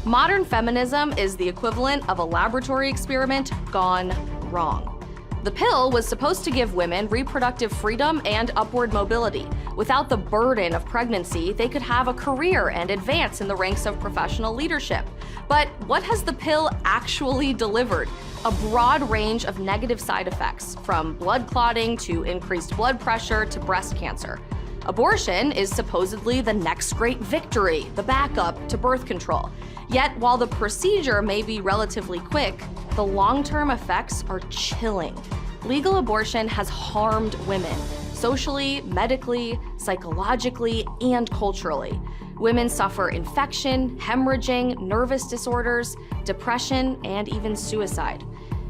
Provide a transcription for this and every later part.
Modern feminism is the equivalent of a laboratory experiment gone wrong. The pill was supposed to give women reproductive freedom and upward mobility. Without the burden of pregnancy, they could have a career and advance in the ranks of professional leadership. But what has the pill actually delivered? A broad range of negative side effects, from blood clotting to increased blood pressure to breast cancer. Abortion is supposedly the next great victory, the backup to birth control. Yet, while the procedure may be relatively quick, the long-term effects are chilling. Legal abortion has harmed women, socially, medically, psychologically, and culturally. Women suffer infection, hemorrhaging, nervous disorders, depression, and even suicide.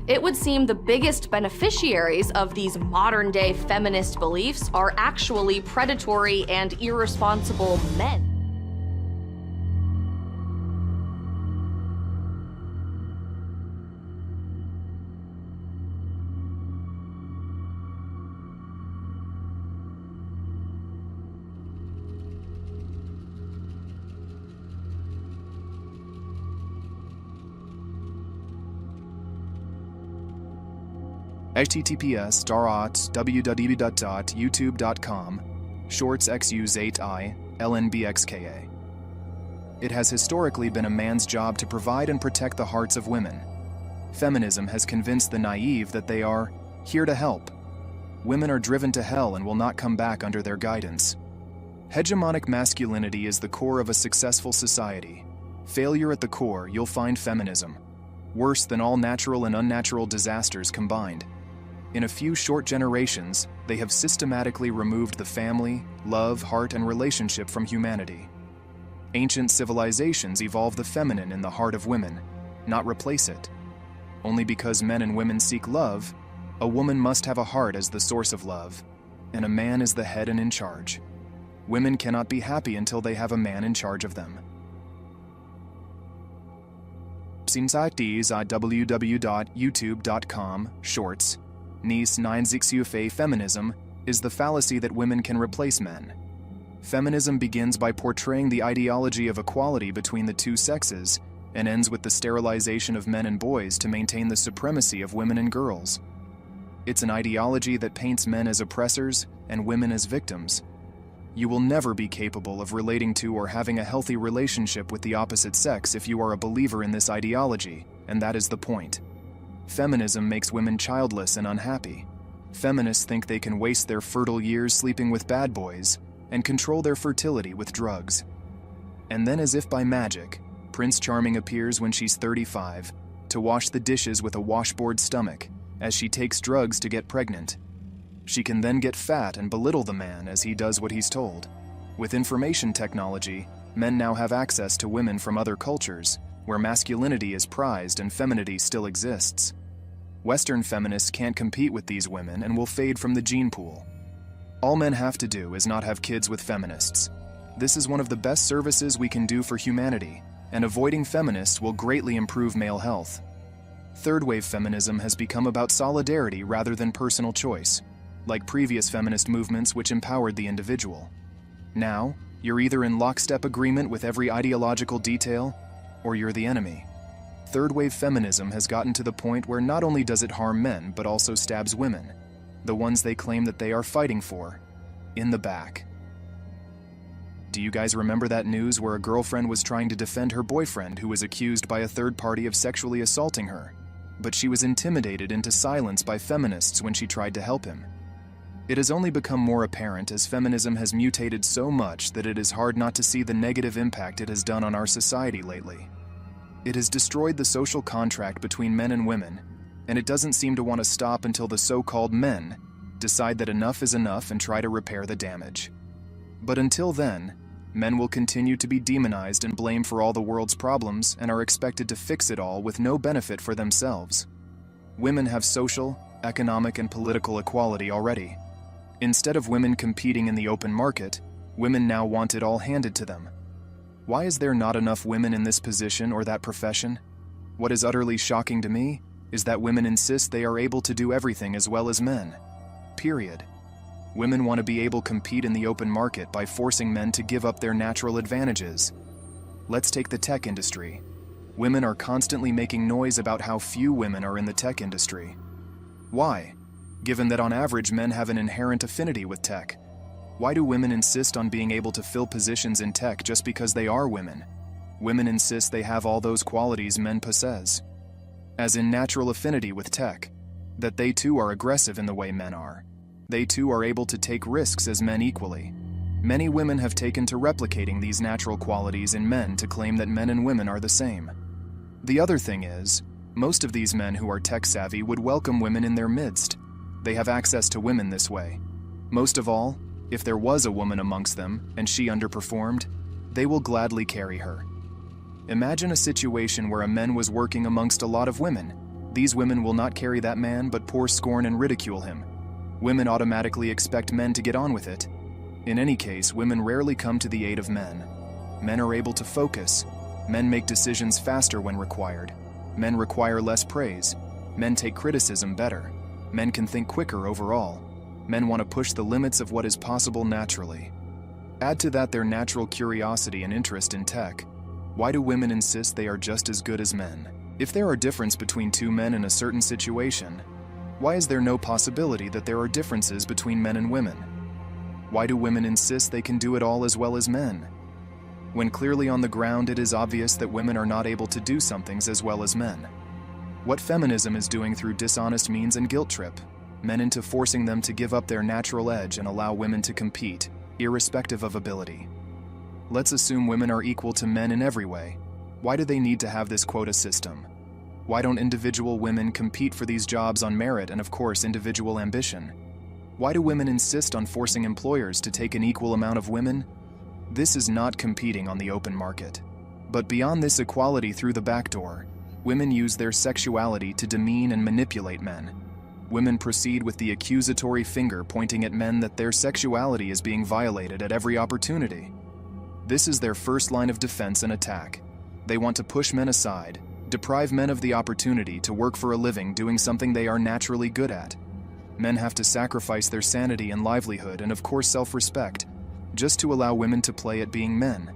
It would seem the biggest beneficiaries of these modern-day feminist beliefs are actually predatory and irresponsible men. https://www.youtube.com shorts xuz8i lnbxka. It has historically been a man's job to provide and protect the hearts of women. Feminism has convinced the naive that they are here to help. Women are driven to hell and will not come back under their guidance. Hegemonic masculinity is the core of a successful society. Failure at the core, you'll find feminism. Worse than all natural and unnatural disasters combined. In a few short generations, they have systematically removed the family, love, heart, and relationship from humanity. Ancient civilizations evolved the feminine in the heart of women, not replace it. Only because men and women seek love, a woman must have a heart as the source of love, and a man is the head and in charge. Women cannot be happy until they have a man in charge of them. Sinsites at www.youtube.com shorts Nice 9 feminism is the fallacy that women can replace men. Feminism begins by portraying the ideology of equality between the two sexes and ends with the sterilization of men and boys to maintain the supremacy of women and girls. It's an ideology that paints men as oppressors and women as victims. You will never be capable of relating to or having a healthy relationship with the opposite sex if you are a believer in this ideology, and that is the point. Feminism makes women childless and unhappy. Feminists think they can waste their fertile years sleeping with bad boys and control their fertility with drugs. And then, as if by magic, Prince Charming appears when she's 35 to wash the dishes with a washboard stomach as she takes drugs to get pregnant. She can then get fat and belittle the man as he does what he's told. With information technology, men now have access to women from other cultures, where masculinity is prized and femininity still exists. Western feminists can't compete with these women and will fade from the gene pool. All men have to do is not have kids with feminists. This is one of the best services we can do for humanity, and avoiding feminists will greatly improve male health. Third-wave feminism has become about solidarity rather than personal choice, like previous feminist movements which empowered the individual. Now, you're either in lockstep agreement with every ideological detail, or you're the enemy. Third-wave feminism has gotten to the point where not only does it harm men, but also stabs women, the ones they claim that they are fighting for, in the back. Do you guys remember that news where a girlfriend was trying to defend her boyfriend who was accused by a third party of sexually assaulting her, but she was intimidated into silence by feminists when she tried to help him? It has only become more apparent as feminism has mutated so much that it is hard not to see the negative impact it has done on our society lately. It has destroyed the social contract between men and women, and it doesn't seem to want to stop until the so-called men decide that enough is enough and try to repair the damage. But until then, men will continue to be demonized and blamed for all the world's problems and are expected to fix it all with no benefit for themselves. Women have social, economic, and political equality already. Instead of women competing in the open market, women now want it all handed to them. Why is there not enough women in this position or that profession? What is utterly shocking to me is that women insist they are able to do everything as well as men. Period. Women want to be able to compete in the open market by forcing men to give up their natural advantages. Let's take the tech industry. Women are constantly making noise about how few women are in the tech industry. Why? Given that on average men have an inherent affinity with tech, why do women insist on being able to fill positions in tech just because they are women? Women insist they have all those qualities men possess, as in natural affinity with tech, that they too are aggressive in the way men are. They too are able to take risks as men equally. Many women have taken to replicating these natural qualities in men to claim that men and women are the same. The other thing is, most of these men who are tech-savvy would welcome women in their midst. They have access to women this way. Most of all, if there was a woman amongst them and she underperformed, they will gladly carry her. Imagine a situation where a man was working amongst a lot of women. These women will not carry that man but pour scorn and ridicule him. Women automatically expect men to get on with it. In any case, women rarely come to the aid of men. Men are able to focus. Men make decisions faster when required. Men require less praise. Men take criticism better. Men can think quicker overall. Men want to push the limits of what is possible naturally. Add to that their natural curiosity and interest in tech. Why do women insist they are just as good as men? If there are differences between two men in a certain situation, why is there no possibility that there are differences between men and women? Why do women insist they can do it all as well as men? When clearly on the ground it is obvious that women are not able to do some things as well as men. What feminism is doing through dishonest means and guilt trip men into forcing them to give up their natural edge and allow women to compete, irrespective of ability. Let's assume women are equal to men in every way. Why do they need to have this quota system? Why don't individual women compete for these jobs on merit and of course individual ambition? Why do women insist on forcing employers to take an equal amount of women? This is not competing on the open market. But beyond this equality through the back door, women use their sexuality to demean and manipulate men. Women proceed with the accusatory finger pointing at men that their sexuality is being violated at every opportunity. This is their first line of defense and attack. They want to push men aside, deprive men of the opportunity to work for a living doing something they are naturally good at. Men have to sacrifice their sanity and livelihood and of course self-respect, just to allow women to play at being men.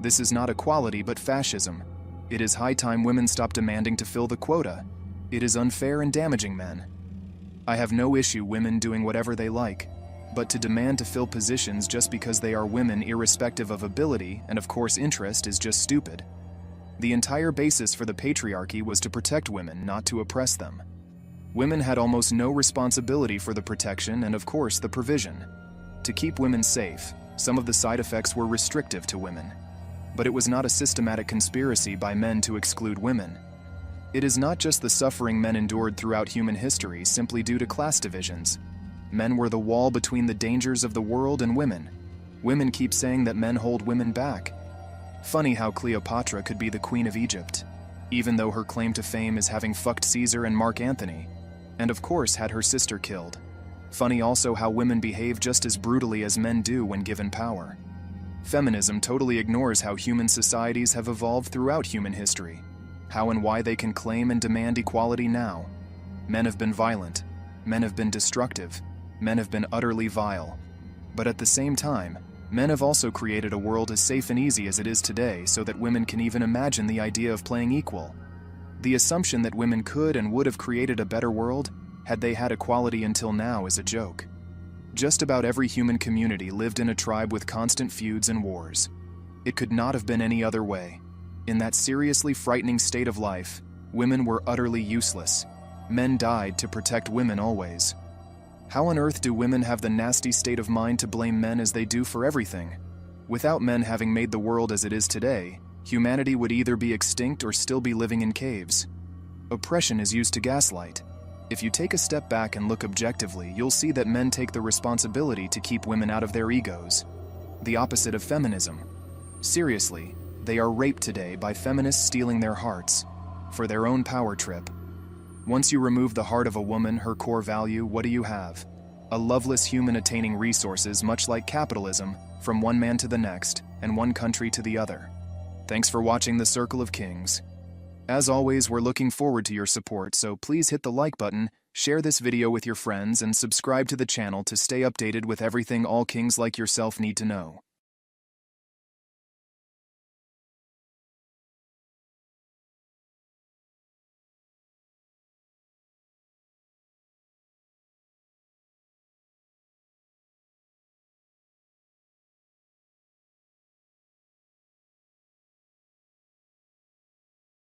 This is not equality but fascism. It is high time women stop demanding to fill the quota. It is unfair and damaging men. I have no issue women doing whatever they like, but to demand to fill positions just because they are women irrespective of ability and of course interest is just stupid. The entire basis for the patriarchy was to protect women, not to oppress them. Women had almost no responsibility for the protection and of course the provision. To keep women safe, some of the side effects were restrictive to women. But it was not a systematic conspiracy by men to exclude women. It is not just the suffering men endured throughout human history simply due to class divisions. Men were the wall between the dangers of the world and women. Women keep saying that men hold women back. Funny how Cleopatra could be the Queen of Egypt, even though her claim to fame is having fucked Caesar and Mark Antony, and of course had her sister killed. Funny also how women behave just as brutally as men do when given power. Feminism totally ignores how human societies have evolved throughout human history, how and why they can claim and demand equality now. Men have been violent, men have been destructive, men have been utterly vile. But at the same time, men have also created a world as safe and easy as it is today so that women can even imagine the idea of playing equal. The assumption that women could and would have created a better world had they had equality until now is a joke. Just about every human community lived in a tribe with constant feuds and wars. It could not have been any other way. In that seriously frightening state of life, women were utterly useless. Men died to protect women always. How on earth do women have the nasty state of mind to blame men as they do for everything? Without men having made the world as it is today, humanity would either be extinct or still be living in caves. Oppression is used to gaslight. If you take a step back and look objectively, you'll see that men take the responsibility to keep women out of their egos. The opposite of feminism. Seriously, they are raped today by feminists stealing their hearts for their own power trip. Once you remove the heart of a woman, her core value, what do you have? A loveless human attaining resources much like capitalism, from one man to the next, and one country to the other. Thanks for watching The Circle of Kings. As always, we're looking forward to your support, so please hit the like button, share this video with your friends, and subscribe to the channel to stay updated with everything all kings like yourself need to know.